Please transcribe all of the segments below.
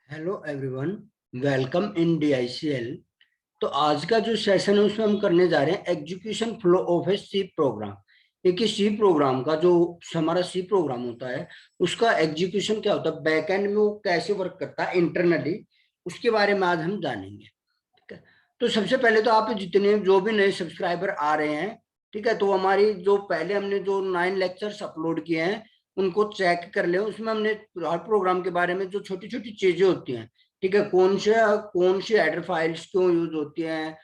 Hello everyone, welcome in DICL। तो आज का जो सेशन है उसमें हम करने जा रहे हैं execution flow of a C program. एक सी प्रोग्राम का जो हमारा सी प्रोग्राम होता है उसका एग्जीक्यूशन क्या होता है, बैकएंड में वो कैसे वर्क करता है इंटरनली, उसके बारे में आज हम जानेंगे। ठीक है। तो सबसे पहले तो आप जितने जो भी नए सब्सक्राइबर आ रहे हैं, ठीक है, तो हमारी जो पहले हमने जो 9 लेक्चर्स अपलोड किए हैं उनको चेक कर ले। उसमें हमने हर प्रोग्राम के बारे में जो छोटी छोटी चीजें होती हैं, ठीक है, कौन सी हेडर फाइल्स क्यों यूज होती हैं,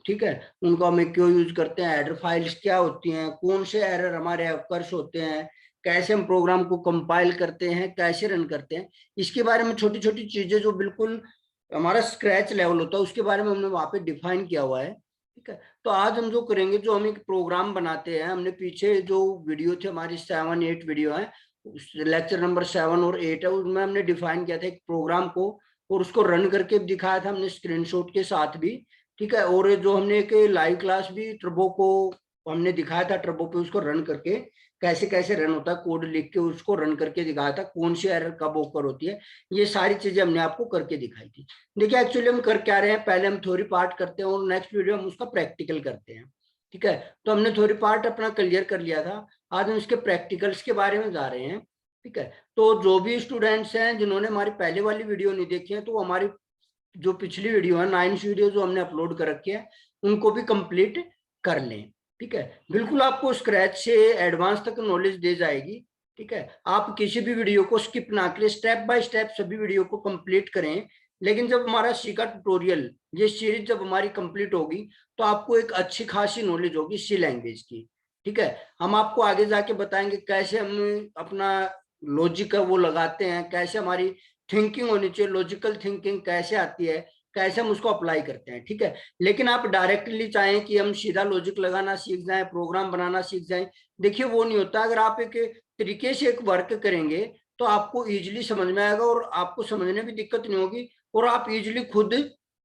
ठीक है, उनको हमें क्यों यूज करते हैं, हेडर फाइल्स क्या होती हैं, कौन से एरर हमारे अकर्स होते हैं, कैसे हम प्रोग्राम को कंपाइल करते हैं, कैसे रन करते हैं, इसके बारे में छोटी छोटी चीजें जो बिल्कुल हमारा स्क्रैच लेवल होता है उसके बारे में हमने वहां पे डिफाइन किया हुआ है। ठीक है। तो आज हम जो करेंगे, जो हम एक प्रोग्राम बनाते हैं, हमने पीछे जो वीडियो थे हमारी 7-8 वीडियो है, लेक्चर नंबर 7 और 8 है, उसमें हमने डिफाइन किया था एक प्रोग्राम को और उसको रन करके दिखाया था हमने स्क्रीनशॉट के साथ भी। ठीक है। और जो हमने एक लाइव क्लास भी टर्बो को हमने दिखाया था, टर्बो पे उसको रन करके कैसे कैसे रन होता है, कोड लिख के उसको रन करके दिखाया था, कौन सी एरर कब ओकर होती है, ये सारी चीजें हमने आपको करके दिखाई थी। देखिए एक्चुअली हम कर क्या रहे हैं, पहले हम थ्योरी पार्ट करते हैं और नेक्स्ट वीडियो हम उसका प्रैक्टिकल करते हैं। ठीक है। तो हमने थ्योरी पार्ट अपना क्लियर कर लिया था, आज हम इसके प्रैक्टिकल्स के बारे में जा रहे हैं। ठीक है। तो जो भी स्टूडेंट्स हैं जिन्होंने हमारी पहले वाली वीडियो नहीं देखी है, तो हमारी जो पिछली वीडियो है 9 वीडियो जो हमने अपलोड कर रखी है उनको भी कंप्लीट कर लें। ठीक है। बिल्कुल आपको स्क्रैच से एडवांस तक नॉलेज दे जाएगी। ठीक है। आप किसी भी वीडियो को स्किप ना करें, स्टेप बाय स्टेप सभी वीडियो को कंप्लीट करें। लेकिन जब हमारा सी का ट्यूटोरियल, ये सीरीज जब हमारी कंप्लीट होगी तो आपको एक अच्छी खासी नॉलेज होगी सी लैंग्वेज की। ठीक है। हम आपको आगे जाके बताएंगे कैसे हम अपना लॉजिक है वो लगाते हैं, कैसे हमारी थिंकिंग होनी चाहिए, लॉजिकल थिंकिंग कैसे आती है, कैसे हम उसको अप्लाई करते हैं। ठीक है। लेकिन आप डायरेक्टली चाहें कि हम सीधा लॉजिक लगाना सीख जाएं, प्रोग्राम बनाना सीख जाएं, देखिए वो नहीं होता। अगर आप एक तरीके से एक वर्क करेंगे तो आपको इजीली समझ में आएगा और आपको समझने में दिक्कत नहीं होगी और आप इजीली खुद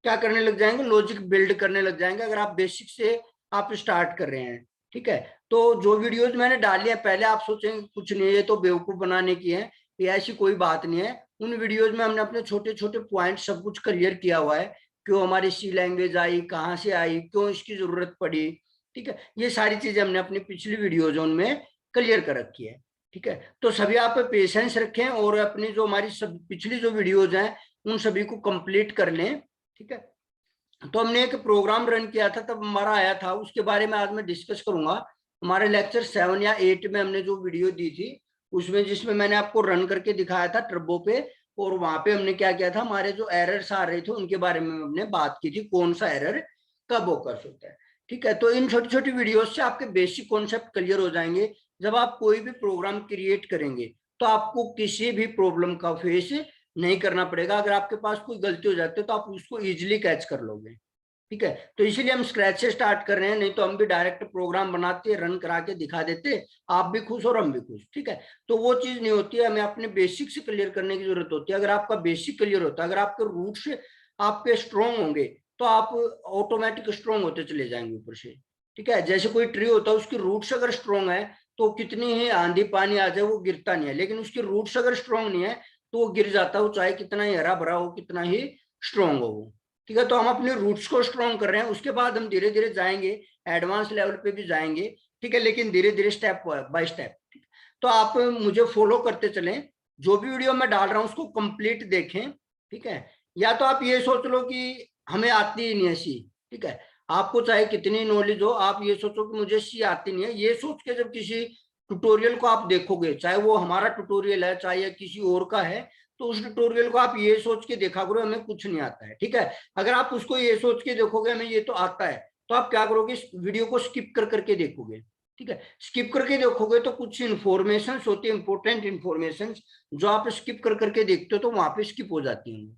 क्या करने लग जाएंगे, लॉजिक बिल्ड करने लग जाएंगे, अगर आप बेसिक से आप स्टार्ट कर रहे हैं। ठीक है। तो जो वीडियोज मैंने डाली है, पहले आप सोचेंगे कुछ नहीं है, ये तो बेवकूफ बनाने की है, ये ऐसी कोई बात नहीं है। उन वीडियोज में हमने अपने छोटे छोटे पॉइंट सब कुछ क्लियर किया हुआ है, क्यों हमारी सी लैंग्वेज आई, कहाँ से आई, क्यों इसकी जरूरत पड़ी। ठीक है। ये सारी चीजें हमने अपनी पिछली वीडियोज उनमें क्लियर कर रखी है। ठीक है। तो सभी आप पेशेंस रखें और अपनी जो हमारी सब पिछली जो वीडियोज हैं उन सभी को कंप्लीट कर लें। ठीक है। तो हमने एक प्रोग्राम रन किया था तब हमारा आया था, उसके बारे में आज मैं डिस्कस करूंगा। हमारे लेक्चर 7 या 8 में हमने जो वीडियो दी थी उसमें, जिसमें मैंने आपको रन करके दिखाया था टर्बो पे, और वहां पे हमने क्या किया था, हमारे जो एरर्स आ रहे थे उनके बारे में हमने बात की थी, कौन सा एरर कब ओकर होता है। ठीक है। तो इन छोटी छोटी वीडियोज से आपके बेसिक कॉन्सेप्ट क्लियर हो जाएंगे। जब आप कोई भी प्रोग्राम क्रिएट करेंगे तो आपको किसी भी प्रॉब्लम का फेस नहीं करना पड़ेगा। अगर आपके पास कोई गलती हो जाती है तो आप उसको इजिली कैच कर लोगे। ठीक है। तो इसीलिए हम स्क्रैच से स्टार्ट कर रहे हैं, नहीं तो हम भी डायरेक्ट प्रोग्राम बनाते रन करा के दिखा देते, आप भी खुश और हम भी खुश। ठीक है। तो वो चीज नहीं होती है, हमें अपने बेसिक से क्लियर करने की जरूरत होती है। अगर आपका बेसिक क्लियर होता है, अगर आपके रूट से आपके स्ट्रॉन्ग होंगे तो आप ऑटोमेटिक स्ट्रॉन्ग होते चले जाएंगे ऊपर से। ठीक है। जैसे कोई ट्री होता है, उसकी रूट्स अगर स्ट्रॉन्ग है तो कितनी ही आंधी पानी आ जाए वो गिरता नहीं है, लेकिन उसकी रूट्स अगर स्ट्रॉन्ग नहीं है तो वो गिर जाता है, वो चाहे कितना ही हरा भरा हो, कितना ही स्ट्रॉन्ग हो वो। ठीक है। तो हम अपने रूट्स को स्ट्रॉन्ग कर रहे हैं, उसके बाद हम धीरे धीरे जाएंगे, एडवांस लेवल पे भी जाएंगे। ठीक है। लेकिन धीरे धीरे स्टेप बाय स्टेप। तो आप मुझे फॉलो करते चलें, जो भी वीडियो मैं डाल रहा हूं उसको कंप्लीट देखें। ठीक है। या तो आप ये सोच लो कि हमें आती ही नहीं है सी। ठीक है। आपको चाहे कितनी नॉलेज हो, आप ये सोचो कि मुझे सी आती नहीं है, ये सोच के जब किसी ट्यूटोरियल को आप देखोगे, चाहे वो हमारा ट्यूटोरियल है चाहे किसी और का है, तो उस ट्यूटोरियल को आप ये सोच के देखा करो हमें कुछ नहीं आता है। ठीक है। अगर आप उसको ये सोच के देखोगे हमें ये तो आता है, तो आप क्या करोगे, इस वीडियो को स्किप कर करके देखोगे। ठीक है। स्किप करके देखोगे तो कुछ इन्फॉर्मेशन होती है, इंपॉर्टेंट इन्फॉर्मेशन, जो आप स्किप कर करके देखते हो तो वहां पे स्किप हो जाती है।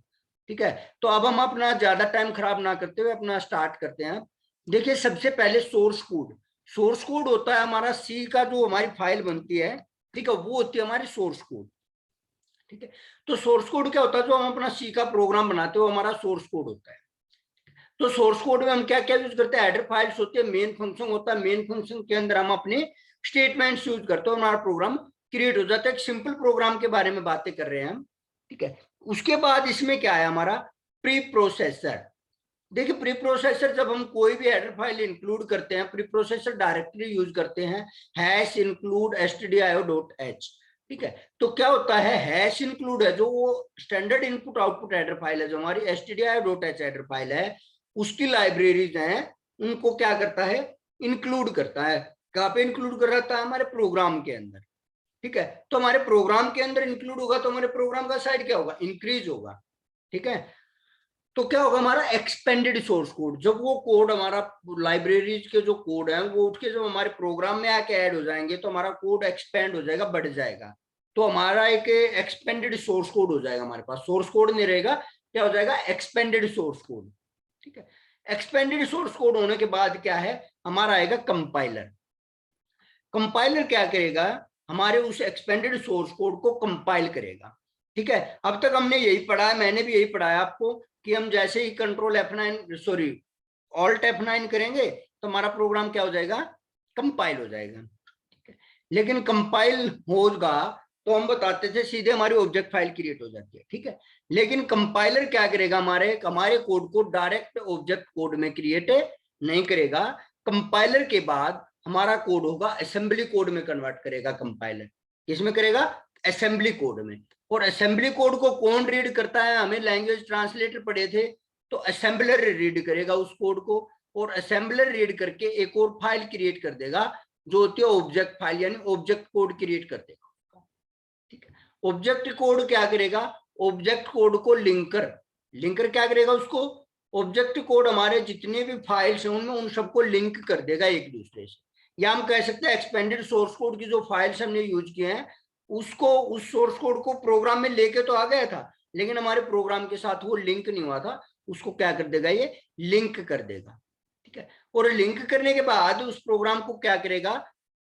ठीक है। तो अब हम अपना ज्यादा टाइम खराब ना करते हुए अपना स्टार्ट करते हैं। देखिए सबसे पहले सोर्स कोड, सोर्स कोड होता है हमारा सी का, जो हमारी फाइल बनती है, ठीक है, वो होती है हमारी सोर्स कोड। ठीक है। तो सोर्स कोड क्या होता है, जो हम अपना सी का प्रोग्राम बनाते हो हमारा सोर्स कोड होता है। तो सोर्स कोड में हम क्या क्या यूज करते हैं, हेडर फाइल्स होती है, मेन फंक्शन होता है, मेन फंक्शन के अंदर हम अपने स्टेटमेंट्स यूज करते हैं, हमारा प्रोग्राम क्रिएट हो जाता है। एक सिंपल प्रोग्राम के बारे में बातें कर रहे हैं हम। ठीक है। उसके बाद इसमें क्या है हमारा प्री प्रोसेसर। देखिए प्री प्रोसेसर जब हम कोई भी हेडर फाइल इंक्लूड करते हैं, प्री प्रोसेसर डायरेक्टली यूज करते हैं हैश इंक्लूड stdio.h। ठीक है, तो क्या होता है हैश इंक्लूड है, जो वो standard input output header file है, जो हमारी stdio.h हेडर फाइल है, उसकी लाइब्रेरीज हैं, उनको क्या करता है इंक्लूड करता है। कहाँ पे इंक्लूड कर रहा है हमारे प्रोग्राम के अंदर। ठीक है, तो हमारे प्रोग्राम के अंदर इंक्लूड होगा तो हमारे प्रोग्राम का साइज क्या होगा इंक्रीज होगा। ठीक है, तो क्या होगा हमारा एक्सपेंडेड सोर्स कोड, जब वो कोड हमारा लाइब्रेरीज के जो कोड है वो उठ के जब हमारे प्रोग्राम में आके ऐड हो जाएंगे तो हमारा कोड एक्सपेंड हो जाएगा, बढ़ जाएगा। तो हमारा एक एक्सपेंडेड सोर्स कोड हो जाएगा, हमारे पास सोर्स कोड नहीं रहेगा, क्या हो जाएगा एक्सपेंडेड सोर्स कोड। ठीक है, एक्सपेंडेड सोर्स कोड होने के बाद क्या है हमारा आएगा कंपाइलर। कंपाइलर क्या करेगा हमारे उस एक्सपेंडेड सोर्स कोड को कंपाइल करेगा। ठीक है, अब तक हमने यही पढ़ा है, मैंने भी यही पढ़ाया आपको कि हम जैसे ही control F9 sorry alt F9 करेंगे तो हमारा प्रोग्राम क्या हो जाएगा कंपाइल हो जाएगा। ठीक है, लेकिन कंपाइल होगा तो हम बताते थे सीधे हमारी ऑब्जेक्ट फाइल क्रिएट हो जाती है। ठीक है, लेकिन कंपाइलर क्या करेगा हमारे कोड को डायरेक्ट ऑब्जेक्ट कोड में क्रिएट नहीं करेगा। कंपाइलर के बाद हमारा कोड होगा असेंबली कोड में कन्वर्ट करेगा कंपाइलर। किसमें करेगा असेंबली कोड में। और असेंबली कोड को कौन रीड करता है, हमें लैंग्वेज ट्रांसलेटर पढ़े थे, तो असेंबलर रीड करेगा उस कोड को, और असेंबलर रीड करके एक और फाइल क्रिएट कर देगा जो होती है ऑब्जेक्ट फाइल, यानी ऑब्जेक्ट कोड क्रिएट कर देगा। ठीक है, ऑब्जेक्ट कोड क्या करेगा ऑब्जेक्ट कोड को लिंकर लिंकर क्या करेगा उसको ऑब्जेक्ट कोड हमारे जितने भी फाइल्स हैं उनमें उन सबको लिंक कर देगा एक दूसरे से। या हम कह सकते हैं एक्सपेंडेड सोर्स कोड की जो फाइल्स हमने यूज किए हैं उसको उस सोर्स कोड को प्रोग्राम में लेके तो आ गया था लेकिन हमारे प्रोग्राम के साथ वो लिंक नहीं हुआ था, उसको क्या कर देगा ये लिंक कर देगा। ठीक है, और लिंक करने के बाद उस प्रोग्राम को क्या करेगा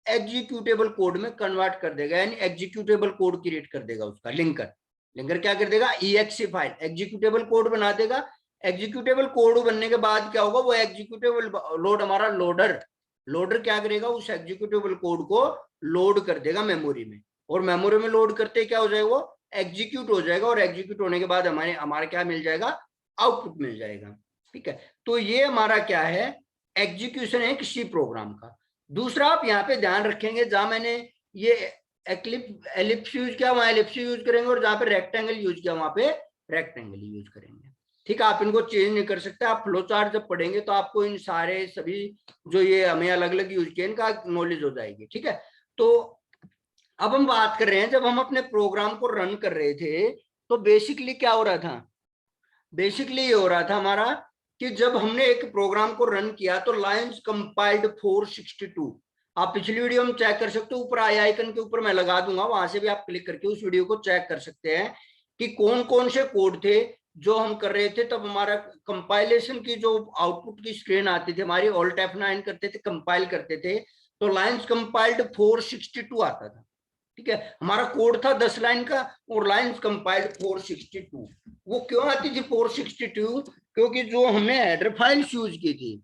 एग्जीक्यूटेबल कोड में कन्वर्ट कर देगा, यानी एग्जीक्यूटेबल कोड क्रिएट कर देगा उसका लिंकर। लिंकर क्या कर देगा exe फाइल एग्जीक्यूटेबल कोड बना देगा। एग्जीक्यूटेबल कोड बनने के बाद क्या होगा वो एग्जीक्यूटेबल लोड हमारा लोडर क्या करेगा उस एग्जीक्यूटेबल कोड को लोड कर देगा मेमोरी में, और मेमोरी में लोड करते क्या हो जाएगा वो एग्जीक्यूट हो जाएगा, और एग्जीक्यूट होने के बाद हमारा क्या मिल जाएगा आउटपुट मिल जाएगा। ठीक है, तो ये हमारा क्या है एग्जीक्यूशन है किसी प्रोग्राम का। दूसरा आप यहाँ पे ध्यान रखेंगे जहां मैंने ये एलिप्स यूज किया वहां एलिप्स यूज करेंगे, और जहां पे रेक्टेंगल यूज किया वहां पे रेक्टेंगल यूज करेंगे। ठीक है, आप इनको चेंज नहीं कर सकते। आप फ्लो चार्ट जब पढ़ेंगे तो आपको इन सारे सभी जो ये हमें अलग अलग यूज किए इनका नॉलेज हो जाएगी। ठीक है, तो अब हम बात कर रहे हैं जब हम अपने प्रोग्राम को रन कर रहे थे तो बेसिकली क्या हो रहा था, बेसिकली ये हो रहा था हमारा कि जब हमने एक प्रोग्राम को रन किया तो लाइन्स कंपाइल्ड 462। आप पिछली वीडियो में चेक कर सकते हो, ऊपर आई आइकन के ऊपर मैं लगा दूंगा, वहां से भी आप क्लिक करके उस वीडियो को चेक कर सकते हैं कि कौन कौन से कोड थे जो हम कर रहे थे। तब हमारा कंपाइलेशन की जो आउटपुट की स्क्रीन आती थी हमारी ऑल्ट F9 करते थे कंपाइल करते थे तो लाइन्स कंपाइल्ड 462 आता था। ठीक है, हमारा कोड था 10 लाइन का और लाइन्स कंपाइल्ड 462। वो क्यों आती थी 462? क्योंकि जो हमने हेडर फाइल्स यूज की थी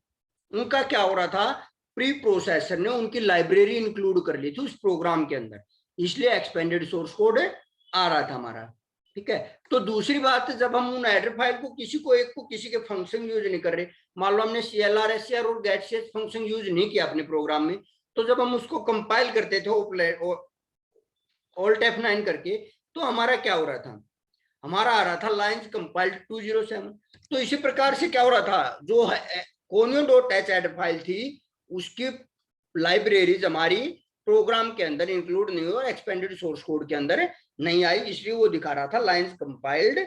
उनका क्या हो रहा था प्री प्रोसेसर ने उनकी लाइब्रेरी इंक्लूड कर ली थी उस प्रोग्राम के अंदर, इसलिए एक्सपेंडेड सोर्स कोड आ रहा था हमारा। ठीक है, तो दूसरी बात जब हम उन हेडर फाइल को किसी के फंक्शन यूज नहीं कर रहे, मान लो हमने CLR SCR और गेट ch फंक्शन यूज नहीं किया अपने प्रोग्राम में, तो जब हम उसको कंपाइल करते थे ऑल्ट F9 करके तो हमारा क्या हो रहा था हमारा आ रहा था लाइन्स कंपाइल्ड 207। तो इसी प्रकार से क्या हो रहा था जो conio.h हेडर फाइल थी उसकी लाइब्रेरीज हमारी प्रोग्राम के अंदर इंक्लूड नहीं हुई और एक्सपेंडेड सोर्स कोड के अंदर नहीं आई, इसलिए वो दिखा रहा था लाइन्स कंपाइल्ड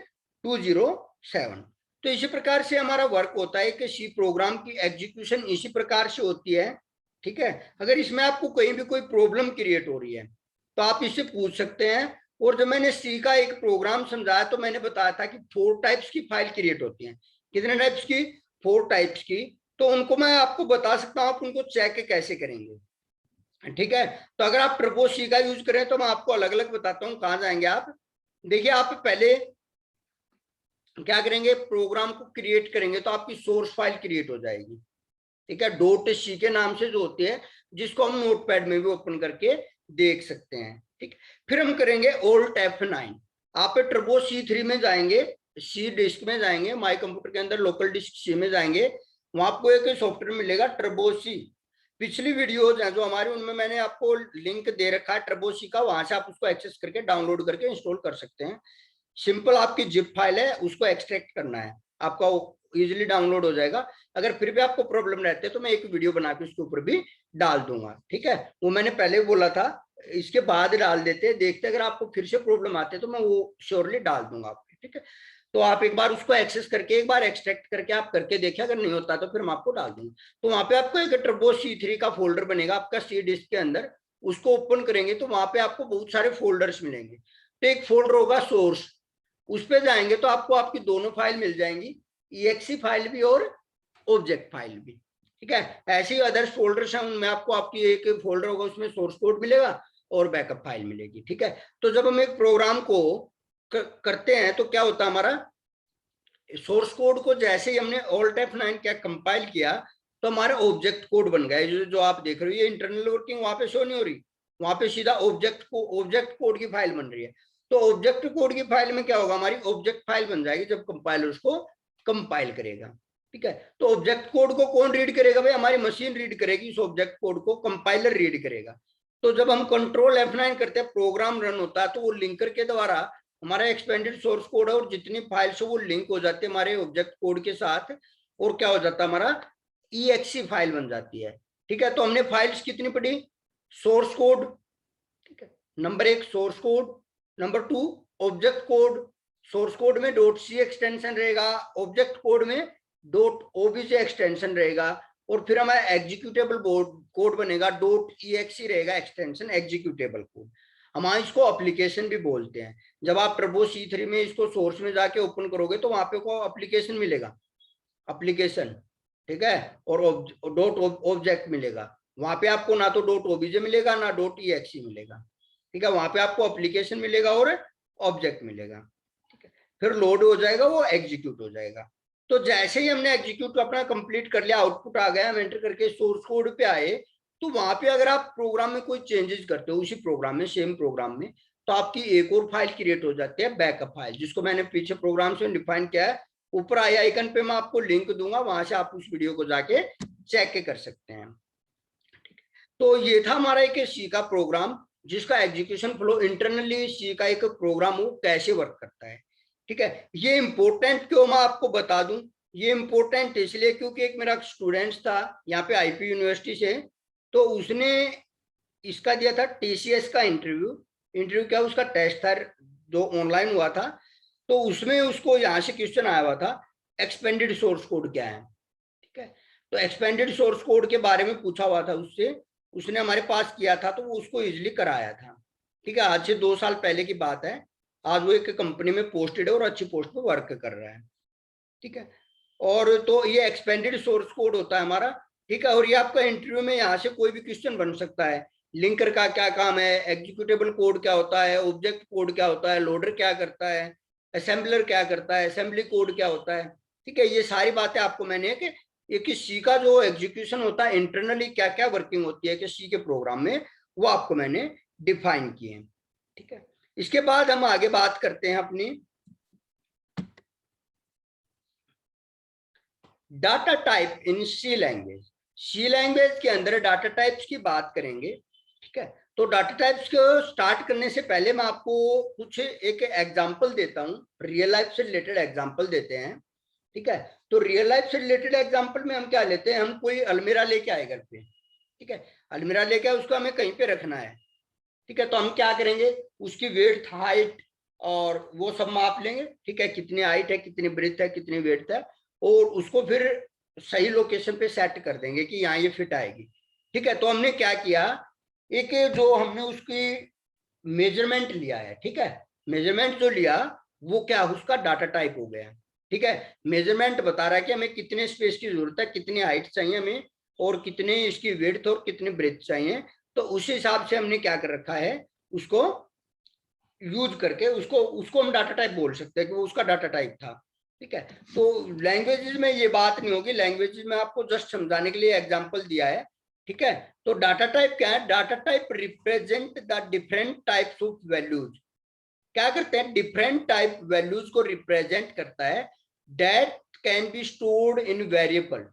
207। तो इसी प्रकार से हमारा वर्क होता है कि सी प्रोग्राम की एग्जीक्यूशन इसी प्रकार से होती है। ठीक है, अगर इसमें आपको कहीं भी कोई प्रॉब्लम क्रिएट हो रही है तो आप इससे पूछ सकते हैं। और जब मैंने सी का एक प्रोग्राम समझाया तो मैंने बताया था कि 4 टाइप्स की फाइल क्रिएट होती हैं। कितने टाइप्स की 4 टाइप्स की, तो उनको मैं आपको बता सकता हूं आप उनको चेक कैसे करेंगे। ठीक है, तो अगर आप प्रपोज सी का यूज करें तो मैं आपको अलग अलग बताता हूं कहां जाएंगे आप। देखिए आप पहले क्या करेंगे प्रोग्राम को क्रिएट करेंगे तो आपकी सोर्स फाइल क्रिएट हो जाएगी। ठीक है, .c के नाम से जो होती है जिसको हम नोटपैड में भी ओपन करके देख सकते हैं। ठीक, फिर हम करेंगे ऑल्ट F9। आप टर्बो C3 में जाएंगे, सी डिस्क में जाएंगे, माई कंप्यूटर के अंदर लोकल डिस्क सी में जाएंगे, वहां आपको एक सॉफ्टवेयर मिलेगा टर्बो सी। पिछली वीडियोज हैं जो हमारी, उनमें मैंने आपको लिंक दे रखा है टर्बो सी का, वहां से आप उसको एक्सेस करके डाउनलोड करके इंस्टॉल कर सकते हैं। सिंपल आपकी जिप फाइल है, उसको एक्सट्रैक्ट करना है, आपका इजीली डाउनलोड हो जाएगा। अगर फिर भी आपको प्रॉब्लम रहते है तो मैं एक वीडियो बना के उसके ऊपर भी डाल दूंगा, ठीक है। वो मैंने पहले बोला था, इसके बाद डाल देते, देखते अगर आपको फिर से प्रॉब्लम आते तो मैं वो श्योरली डाल दूंगा आपको, ठीक है। तो आप एक बार उसको एक्सेस करके, एक बार एक्सट्रैक्ट करके आप करके देखिए, अगर नहीं होता तो फिर मैं आपको डाल दूंगा। तो वहां पे आपको एक टर्बो C3 का फोल्डर बनेगा आपका सी डिस्क के अंदर, उसको ओपन करेंगे तो वहां पे आपको बहुत सारे फोल्डर्स मिलेंगे। तो एक फोल्डर होगा सोर्स, उस पे जाएंगे तो आपको आपकी दोनों फाइल मिल जाएंगी, EXE फाइल भी और ऑब्जेक्ट फाइल भी, ठीक है। ऐसे ही अदर्स फोल्डर्स हैं, उनमें आपको आपकी एक फोल्डर होगा, उसमें सोर्स कोड मिलेगा और बैकअप फाइल मिलेगी, ठीक है। तो जब हम एक प्रोग्राम को करते हैं तो क्या होता है, हमारा सोर्स कोड को जैसे ही हमने ऑल्ट F9 क्या कंपाइल किया तो हमारा ऑब्जेक्ट कोड बन गया। जो आप देख रहे हो ये इंटरनल वर्किंग वहां पे शो नहीं हो रही, वहां पे सीधा ऑब्जेक्ट कोड की फाइल बन रही है। तो ऑब्जेक्ट कोड की फाइल में क्या होगा, हमारी ऑब्जेक्ट फाइल बन जाएगी जब कंपाइलर उसको कंपाइल करेगा, ठीक है। तो ऑब्जेक्ट कोड को कौन रीड करेगा भाई, हमारी मशीन रीड करेगी इस ऑब्जेक्ट कोड को, कंपाइलर रीड करेगा। तो जब हम कंट्रोल F9 करते हैं, प्रोग्राम रन होता है, तो वो लिंकर के द्वारा हमारा एक्सपेंडेड सोर्स कोड है और जितनी फाइल्स है वो लिंक हो जाती है हमारे ऑब्जेक्ट कोड के साथ, और क्या हो जाता है, हमारा EXE फाइल बन जाती है, ठीक है। तो हमने फाइल्स कितनी पढ़ी, सोर्स कोड, ठीक है, number 1 source code, number 2 object code, source code में .c एक्सटेंशन रहेगा, ऑब्जेक्ट कोड में .obj एक्सटेंशन रहेगा, और फिर हमारा एग्जीक्यूटेबल कोड बनेगा .exe रहेगा एक्सटेंशन, एग्जीक्यूटेबल कोड। हम इसको एप्लीकेशन भी बोलते हैं। जब आप टर्बो C3 में इसको सोर्स में जाके ओपन करोगे तो वहां पे को एप्लीकेशन मिलेगा, एप्लीकेशन, ठीक है, और डॉट ऑब्जेक्ट मिलेगा। वहां पे आपको ना तो .obj मिलेगा ना .exe मिलेगा, ठीक है। वहां पे आपको एप्लीकेशन मिलेगा और ऑब्जेक्ट मिलेगा, ठीक है। फिर लोड हो जाएगा, वो एग्जीक्यूट हो जाएगा। तो जैसे ही हमने एग्जीक्यूट अपना कंप्लीट कर लिया, आउटपुट आ गया, हम एंटर करके सोर्स कोड पे आए, तो वहां पे अगर आप प्रोग्राम में कोई चेंजेस करते हो उसी प्रोग्राम में, सेम प्रोग्राम में, तो आपकी एक और फाइल क्रिएट हो जाती है, बैकअप फाइल, जिसको मैंने पीछे प्रोग्राम से डिफाइन किया है। ऊपर आई आइकन पे मैं आपको लिंक दूंगा, वहां से आप उस वीडियो को जाके चेक कर सकते हैं। तो ये था हमारा एक सी का प्रोग्राम, जिसका एग्जीक्यूशन फ्लो इंटरनली सी का एक प्रोग्राम वो कैसे वर्क करता है, ठीक है। ये इंपॉर्टेंट क्यों मैं आपको बता दूं, ये इंपॉर्टेंट इसलिए क्योंकि एक मेरा स्टूडेंट था यहाँ पे IP यूनिवर्सिटी से, तो उसने इसका दिया था TCS का इंटरव्यू क्या उसका टेस्ट था जो ऑनलाइन हुआ था, तो उसमें उसको यहाँ से क्वेश्चन आया हुआ था, एक्सपेंडेड सोर्स कोड क्या है, ठीक है। तो एक्सपेंडेड सोर्स कोड के बारे में पूछा हुआ था उससे, उसने हमारे पास किया था तो वो उसको इजिली कराया था, ठीक है। आज से 2 साल पहले की बात है, आज वो एक कंपनी में पोस्टेड है और अच्छी पोस्ट पे वर्क कर रहा है, ठीक है। और तो ये एक्सपेंडेड सोर्स कोड होता है हमारा, ठीक है। और ये आपका इंटरव्यू में यहाँ से कोई भी क्वेश्चन बन सकता है, लिंकर का क्या काम है, एग्जीक्यूटेबल कोड क्या होता है, ऑब्जेक्ट कोड क्या होता है, लोडर क्या करता है, असेंबलर क्या करता है, असेंबली कोड क्या होता है, ठीक है। ये सारी बातें आपको मैंने कि ये कि सी का जो एग्जीक्यूशन होता है इंटरनली क्या क्या वर्किंग होती है कि सी के प्रोग्राम में, वो आपको मैंने डिफाइन किए, ठीक है। इसके बाद हम आगे बात करते हैं अपनी data type in C language. C language के अंदर डाटा टाइप्स की बात करेंगे, ठीक है। तो डाटा टाइप्स को स्टार्ट करने से पहले मैं आपको कुछ एक एग्जांपल देता हूं, रियल लाइफ से रिलेटेड एग्जांपल देते हैं, ठीक है। तो रियल लाइफ से रिलेटेड एग्जांपल में हम क्या लेते हैं, हम कोई अलमीरा लेके आए घर पे, ठीक है, अलमीरा लेके आए, उसको हमें कहीं पे रखना है, ठीक है। तो हम क्या करेंगे, उसकी वेट हाइट और वो सब माप लेंगे, ठीक है, कितनी हाइट है, कितनी ब्रेथ है, कितनी वेट है, और उसको फिर सही लोकेशन पे सेट कर देंगे कि यहाँ ये फिट आएगी, ठीक है। तो हमने क्या किया, एक जो हमने उसकी मेजरमेंट लिया है, ठीक है, मेजरमेंट जो लिया वो क्या उसका डाटा टाइप हो गया, ठीक है। मेजरमेंट बता रहा है कि हमें कितने स्पेस की जरूरत है, कितनी हाइट चाहिए हमें, और कितने इसकी विड्थ और कितनी ब्रेथ चाहिए। तो उस हिसाब से हमने क्या कर रखा है, उसको यूज करके उसको उसको हम डाटा टाइप बोल सकते हैं कि वो उसका डाटा टाइप था, ठीक है। तो लैंग्वेजेस में ये बात नहीं होगी, लैंग्वेजेस में आपको जस्ट समझाने के लिए एग्जांपल दिया है, ठीक है। तो डाटा टाइप क्या है, data type represent the different types of values, क्या करते हैं, डिफरेंट टाइप वैल्यूज को रिप्रेजेंट करता है that can be stored in variable,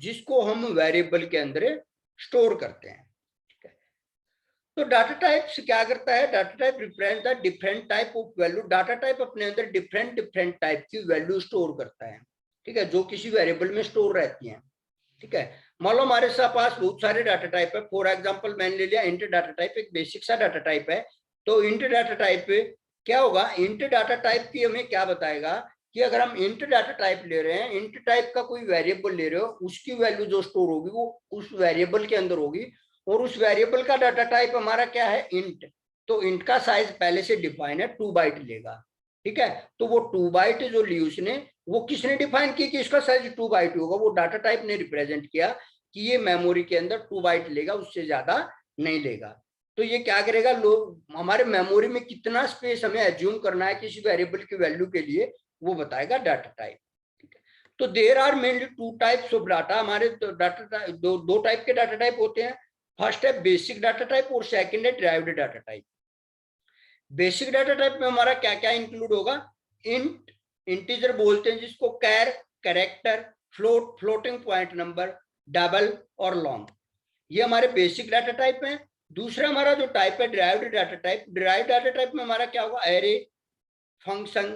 जिसको हम वेरिएबल के अंदर स्टोर करते हैं। तो डाटा टाइप क्या करता है, data type represent the different type of value. Data type अपने अंदर डिफरेंट टाइप की वैल्यू स्टोर करता है, ठीक है, जो किसी वेरिएबल में स्टोर रहती हैं, ठीक है। मान लो हमारे पास बहुत सारे डाटा टाइप है। फॉर एग्जांपल मैंने ले लिया इंट डाटा टाइप, एक बेसिक सा डाटा टाइप है। तो इंट डाटा टाइप क्या होगा, इंट डाटा टाइप की हमें क्या बताएगा कि अगर हम इंट डाटा टाइप ले रहे हैं, इंट टाइप का कोई वेरिएबल ले रहे हो, उसकी वैल्यू जो स्टोर होगी वो उस वेरिएबल के अंदर होगी, और उस वेरिएबल का डाटा टाइप हमारा क्या है, इंट। तो इंट का साइज पहले से डिफाइन है, 2 बाइट लेगा, ठीक है। तो वो 2 बाइट जो ली उसने, वो किसने डिफाइन की कि इसका साइज 2 बाइट होगा, वो डाटा टाइप ने रिप्रेजेंट किया कि ये मेमोरी के अंदर 2 बाइट लेगा, उससे ज्यादा नहीं लेगा। तो ये क्या करेगा, हमारे मेमोरी में कितना स्पेस हमें एज्यूम करना है किसी वेरिएबल की वैल्यू के लिए, वो बताएगा डाटा टाइप, ठीक है। तो there are mainly 2 types of data. हमारे तो डाटा दो टाइप के डाटा टाइप होते हैं। फर्स्ट है बेसिक डाटा टाइप और सेकंड है derived data type. Basic data type में हमारा क्या क्या इंक्लूड होगा, इंट, इंटीजर बोलते हैं जिसको, char, character, float, floating point number, double और लॉन्ग, ये हमारे बेसिक डाटा टाइप है। दूसरा हमारा जो टाइप है derived data type. Derived data type में हमारा क्या होगा, एरे, फंक्शन,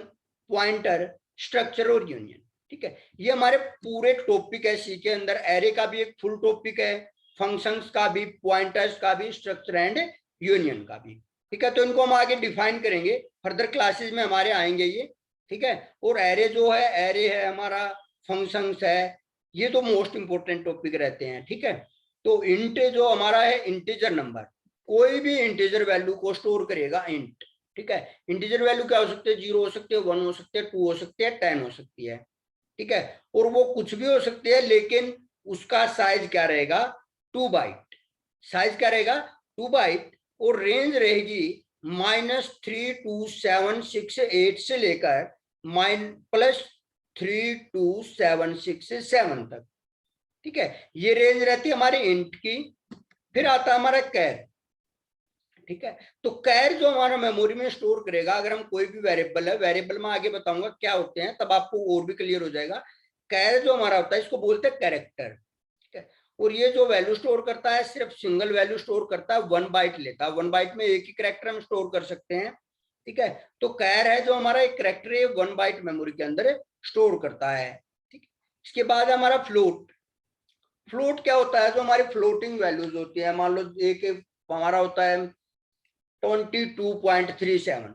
पॉइंटर, स्ट्रक्चर और यूनियन, ठीक है। ये हमारे पूरे टॉपिक है सी के अंदर। एरे का भी एक फुल टॉपिक है, फंक्शंस का भी, पॉइंटर्स का भी, स्ट्रक्चर एंड यूनियन का भी, ठीक है। तो इनको हम आगे डिफाइन करेंगे, फर्दर क्लासेस में हमारे आएंगे ये, ठीक है। और एरे जो है, एरे है हमारा, फंक्शंस है, ये तो मोस्ट इंपोर्टेंट टॉपिक रहते हैं, ठीक है। तो इंट जो हमारा है, इंटीजर नंबर, कोई भी इंटीजर वैल्यू को स्टोर करेगा इंट, ठीक है। इंटीजर वैल्यू क्या हो सकते हैं, 0 हो सकते हैं, 1 हो सकते हैं, 2 हो सकते हैं, 10 हो सकती है, ठीक है। और वो कुछ भी हो सकती है, लेकिन उसका साइज क्या रहेगा, 2 बाइट। साइज क्या रहेगा, 2 बाइट। और रेंज रहेगी -32768 से लेकर +32767 तक, ठीक है। ये रेंज रहती है हमारी इंट की। फिर आता है हमारा कैर, ठीक है। तो कैर जो हमारा मेमोरी में स्टोर करेगा, अगर हम कोई भी वेरिएबल है, वेरिएबल में आगे बताऊंगा क्या होते हैं, तब आपको और भी क्लियर हो जाएगा। कैर जो हमारा होता है, इसको बोलते हैं कैरेक्टर, ठीक है। और ये जो वैल्यू स्टोर करता है, सिर्फ सिंगल वैल्यू स्टोर करता है, 1 बाइट लेता है। 1 बाइट में एक ही कैरेक्टर हम स्टोर कर सकते हैं, ठीक है। तो कैर है जो हमारा एक कैरेक्टर है, 1 बाइट मेमोरी के अंदर स्टोर करता है, ठीक। इसके बाद हमारा फ्लोट। फ्लोट क्या होता है, जो हमारी फ्लोटिंग वैल्यूज होती है। मान लो एक हमारा होता है 22.37,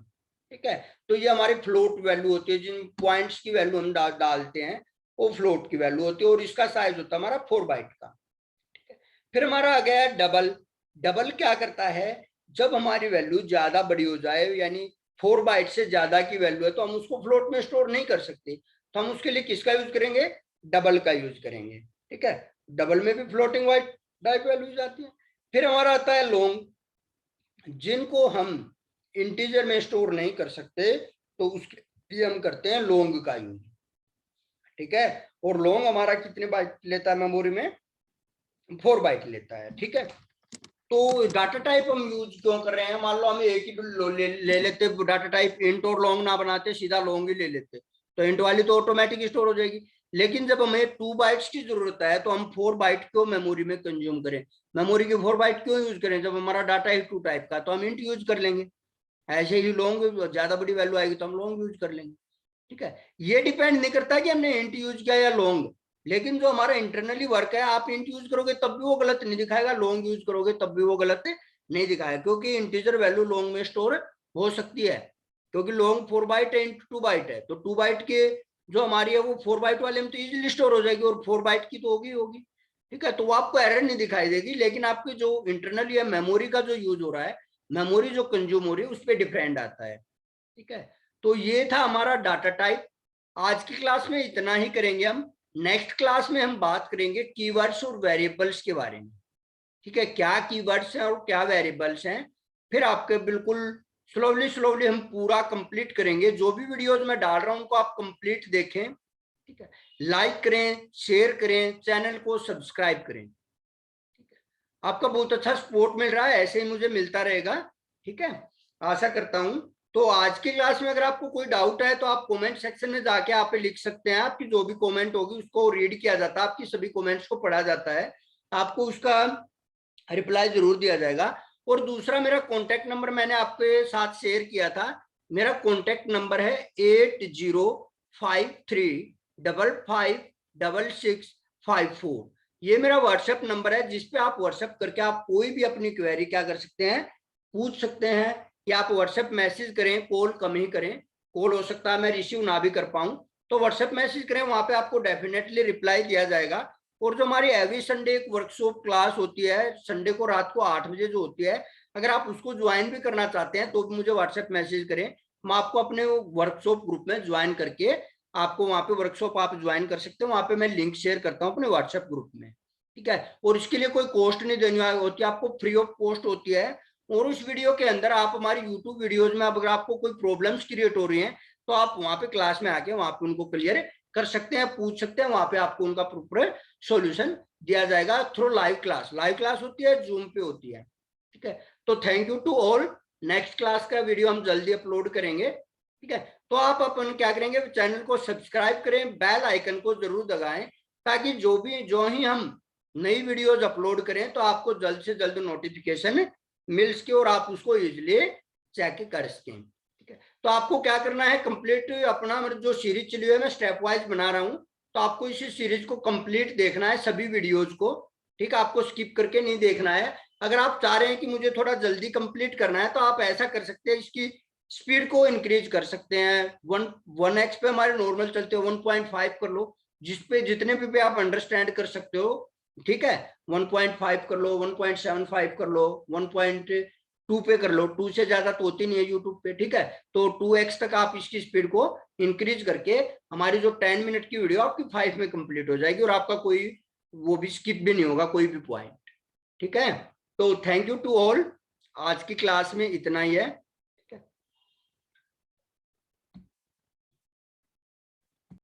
ठीक है। तो ये हमारी फ्लोट वैल्यू होती है, जिन पॉइंट्स की वैल्यू हम डालते हैं वो फ्लोट की वैल्यू होती है, और इसका साइज होता है हमारा 4 बाइट का, ठीक है। फिर हमारा आ गया डबल। डबल क्या करता है, जब हमारी वैल्यू ज्यादा बड़ी हो जाए, यानी 4 बाइट से ज्यादा की वैल्यू है, तो हम उसको फ्लोट में स्टोर नहीं कर सकते, तो हम उसके लिए किसका यूज करेंगे, डबल का यूज करेंगे, ठीक है। डबल में भी फ्लोटिंग वाइट टाइप वैल्यूज आती है। फिर हमारा आता है लॉन्ग, जिनको हम इंटीजर में स्टोर नहीं कर सकते, तो उसके लिए हम करते हैं लॉन्ग का यूज, ठीक है। और लॉन्ग हमारा कितने बाइट लेता है मेमोरी में, 4 बाइट लेता है, ठीक है। तो डाटा टाइप हम यूज क्यों कर रहे हैं, मान लो हम एक ही ले लेते डाटा टाइप, इंट और लॉन्ग ना बनाते, सीधा लॉन्ग ही ले लेते, तो इंट वाली तो ऑटोमेटिक स्टोर हो जाएगी। लेकिन जब हमें 2 बाइट्स की जरूरत है, तो हम 4 बाइट को मेमोरी में कंज्यूम करें। मेमोरी की 4 बाइट क्यों यूज करें, जब हमारा डाटा है 2 टाइप का, तो हम इंट यूज कर लेंगे। ऐसे ही लॉन्ग ज्यादा बड़ी वैल्यू आएगी तो हम लॉन्ग यूज कर लेंगे, ठीक है। ये डिपेंड नहीं करता कि हमने इंट यूज किया या लॉन्ग, लेकिन जो हमारा इंटरनली वर्क है, आप इंट यूज करोगे तब भी वो गलत नहीं दिखाएगा, लॉन्ग यूज करोगे तब भी वो गलत नहीं दिखाएगा, क्योंकि इंटीजर वैल्यू लॉन्ग में स्टोर हो सकती है। क्योंकि लॉन्ग 4 बाइट है, इंटू 2 बाइट है, तो 2 बाइट के जो हमारी है वो 4 बाइट वाले में तो इजीली स्टोर हो जाएगी, और 4 बाइट की तो होगी, ठीक है। तो वो आपको एरर नहीं दिखाई देगी, लेकिन आपकी जो इंटरनली है मेमोरी का जो यूज हो रहा है, मेमोरी जो कंज्यूम हो रही है, उस पर डिपेंड आता है, ठीक है। तो ये था हमारा डाटा टाइप। आज की क्लास में इतना ही करेंगे हम। नेक्स्ट क्लास में हम बात करेंगे कीवर्ड्स और वेरिएबल्स के बारे में, ठीक है। क्या कीवर्ड्स हैं और क्या वेरिएबल्स हैं, फिर आपके बिल्कुल स्लोली हम पूरा कंप्लीट करेंगे। जो भी वीडियोज मैं डाल रहा हूं उनको आप कंप्लीट देखें, ठीक है। लाइक करें, शेयर करें, चैनल को सब्सक्राइब करें, ठीक है। आपका बहुत अच्छा सपोर्ट मिल रहा है, ऐसे ही मुझे मिलता रहेगा, ठीक है, आशा करता हूं। तो आज की क्लास में अगर आपको कोई डाउट है तो आप कमेंट सेक्शन में जाके आप लिख सकते हैं। आपकी जो भी कमेंट होगी उसको रीड किया जाता है, आपकी सभी कमेंट्स को पढ़ा जाता है, आपको उसका रिप्लाई जरूर दिया जाएगा। और दूसरा, मेरा कॉन्टेक्ट नंबर मैंने आपके साथ शेयर किया था। मेरा कॉन्टेक्ट नंबर है 8053556654। ये मेरा व्हाट्सएप नंबर है, जिसपे आप व्हाट्सएप करके आप कोई भी अपनी क्वेरी क्या कर सकते हैं, पूछ सकते हैं। या आप व्हाट्सएप मैसेज करें, कॉल कम ही करें, कॉल हो सकता है मैं रिसीव ना भी कर पाऊं, तो व्हाट्सएप मैसेज करें, वहां पे आपको डेफिनेटली रिप्लाई दिया जाएगा। और जो हमारी एवरी संडे एक वर्कशॉप क्लास होती है, संडे को रात को 8 बजे जो होती है, अगर आप उसको ज्वाइन भी करना चाहते हैं तो भी मुझे व्हाट्सएप मैसेज करें, मैं आपको अपने वर्कशॉप ग्रुप में ज्वाइन करके आपको वहां पे वर्कशॉप आप ज्वाइन कर सकते हो। वहां पे मैं लिंक शेयर करता हूँ अपने व्हाट्सएप ग्रुप में, ठीक है। और इसके लिए कोई कॉस्ट नहीं देनी होती, आपको फ्री ऑफ कॉस्ट होती है। और उस वीडियो के अंदर आप हमारी यूट्यूब वीडियोज में अगर आपको कोई प्रॉब्लम्स क्रिएट हो रही हैं तो आप वहां पे क्लास में आके वहां पे उनको क्लियर कर सकते हैं, पूछ सकते हैं, वहां पे आपको उनका प्रॉपर सॉल्यूशन दिया जाएगा through live class. Live class होती है, जूम पे होती है, ठीक है। तो thank you to all. Next class का वीडियो हम जल्दी अपलोड करेंगे, ठीक है। तो आप अपन क्या करेंगे, चैनल को सब्सक्राइब करें, बेल आइकन को जरूर दबाएं, ताकि जो ही हम नई वीडियोज अपलोड करें तो आपको जल्द से जल्द नोटिफिकेशन मिल सके और आप उसको इजिली चेक कर सकें, ठीक है। तो आपको क्या करना है, कंप्लीट अपना मतलब जो सीरीज चली हुई है मैं स्टेप वाइज बना रहा हूं, तो आपको इसी सीरीज को कंप्लीट देखना है, सभी वीडियोज को, ठीक है। आपको स्किप करके नहीं देखना है। अगर आप चाह रहे हैं कि मुझे थोड़ा जल्दी कंप्लीट करना है तो आप ऐसा कर सकते हैं, इसकी स्पीड को इंक्रीज कर सकते हैं। 1x पे हमारे नॉर्मल चलते हो, 1.5 कर लो, जिसपे जितने पे आप अंडरस्टैंड कर सकते हो, ठीक है। 1.5 कर लो, 1.75 कर लो, 1.2 पे कर लो, 2 से ज्यादा तो होती नहीं है यूट्यूब पे, ठीक है। तो 2x तक आप इसकी स्पीड को इंक्रीज करके हमारी जो 10 मिनट की वीडियो आपकी 5 में कंप्लीट हो जाएगी, और आपका कोई वो भी स्किप भी नहीं होगा, कोई भी पॉइंट, ठीक है। तो थैंक यू टू ऑल। आज की क्लास में इतना ही है।